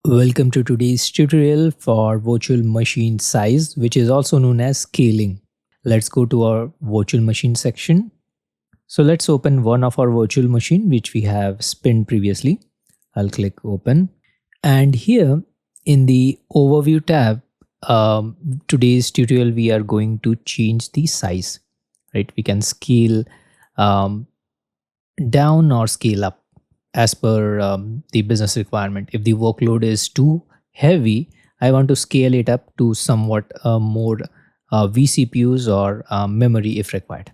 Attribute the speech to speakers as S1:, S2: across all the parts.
S1: Welcome to today's tutorial for virtual machine size, which is also known as scaling. Let's go to our virtual machine section. So let's open one of our virtual machine, which we have spinned previously. I'll click open. And here in the overview tab, today's tutorial, we are going to change the size, right? We can scale down or scale up as per the business requirement. If the workload is too heavy, I want to scale it up to somewhat more vCPUs or memory if required,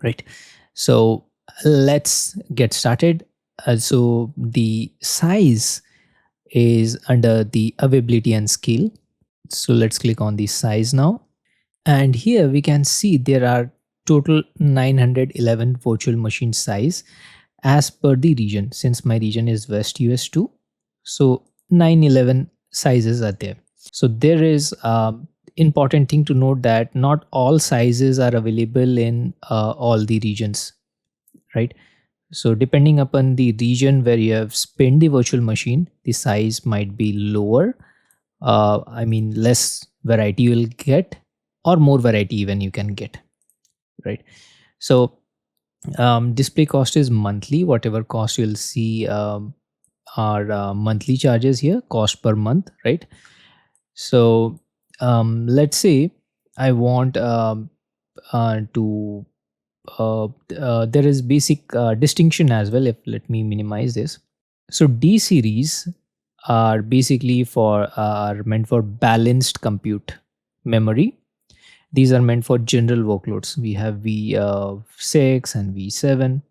S1: right? So let's get started. So the size is under the availability and scale. So let's click on the size now. And here we can see there are total 911 virtual machine size as per the region. Since my region is West US 2, so 911 sizes are there. So there is important thing to note that not all sizes are available in all the regions, right? So depending upon the region where you have spent the virtual machine, the size might be lower. I mean, less variety you will get, or more variety even you can get, right? So display cost is monthly. Whatever cost you'll see are monthly charges here, cost per month, right? So let's say I want to there is basic distinction as well. If let me minimize this. So D series are basically are meant for balanced compute memory. These are meant for general workloads. We have V6 and V7,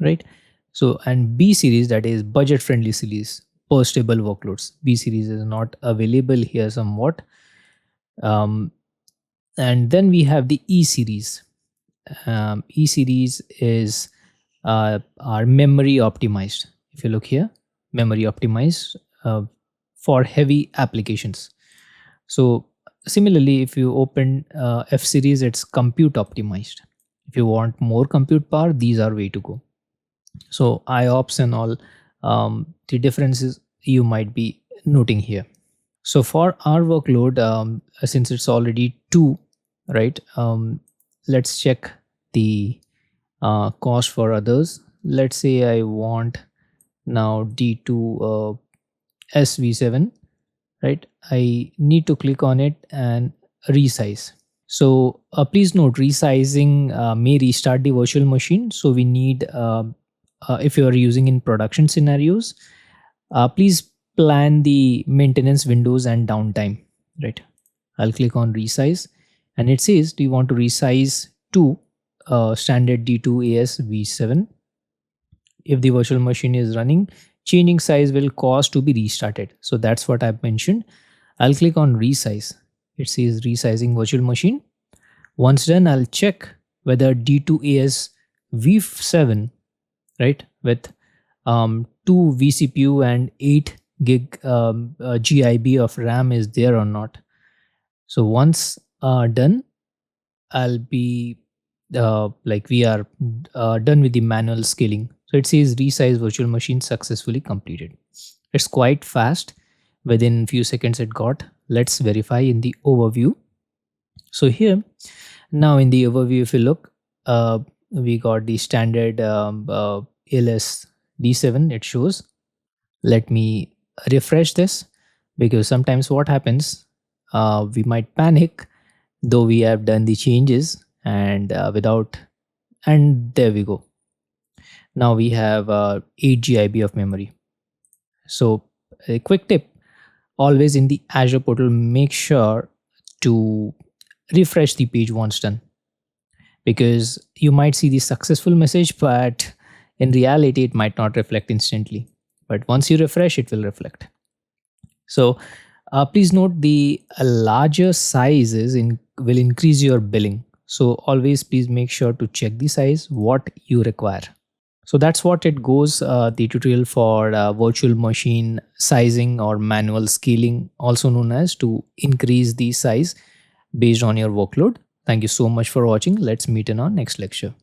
S1: right? So, and B series, that is budget friendly series, burstable workloads. B series is not available here somewhat. And then we have the E series. E series is our memory optimized. If you look here, memory optimized for heavy applications. So similarly, if you open F series, it's compute optimized. If you want more compute power, these are way to go. So IOPS and all, the differences you might be noting here. So for our workload, since it's already 2, right? Let's check the cost for others. Let's say I want now D2 SV7, right? I need to click on it and resize. So please note, resizing may restart the virtual machine. So we need, if you are using in production scenarios, please plan the maintenance windows and downtime, right? I'll click on resize and it says, do you want to resize to standard D2 AS V7? If the virtual machine is running, changing size will cause to be restarted. So that's what I've mentioned. I'll click on resize. It says resizing virtual machine. Once done, I'll check whether D2 AS V7, right, with 2 vCPU and 8 gig GIB of RAM is there or not. So once done, I'll be like we are done with the manual scaling. So it says resize virtual machine successfully completed. It's quite fast. Within few seconds it got. Let's verify in the overview. So here, now in the overview, if you look, we got the standard ALS D7 it shows. Let me refresh this, because sometimes what happens, we might panic though we have done the changes and and there we go. Now we have 8 GIB of memory. So a quick tip, always in the Azure portal, make sure to refresh the page once done, because you might see the successful message, but in reality it might not reflect instantly. But once you refresh, it will reflect. So please note, the larger sizes will increase your billing. So always please make sure to check the size what you require. So that's what it goes, the tutorial for virtual machine sizing or manual scaling, also known as to increase the size based on your workload. Thank you so much for watching. Let's meet in our next lecture.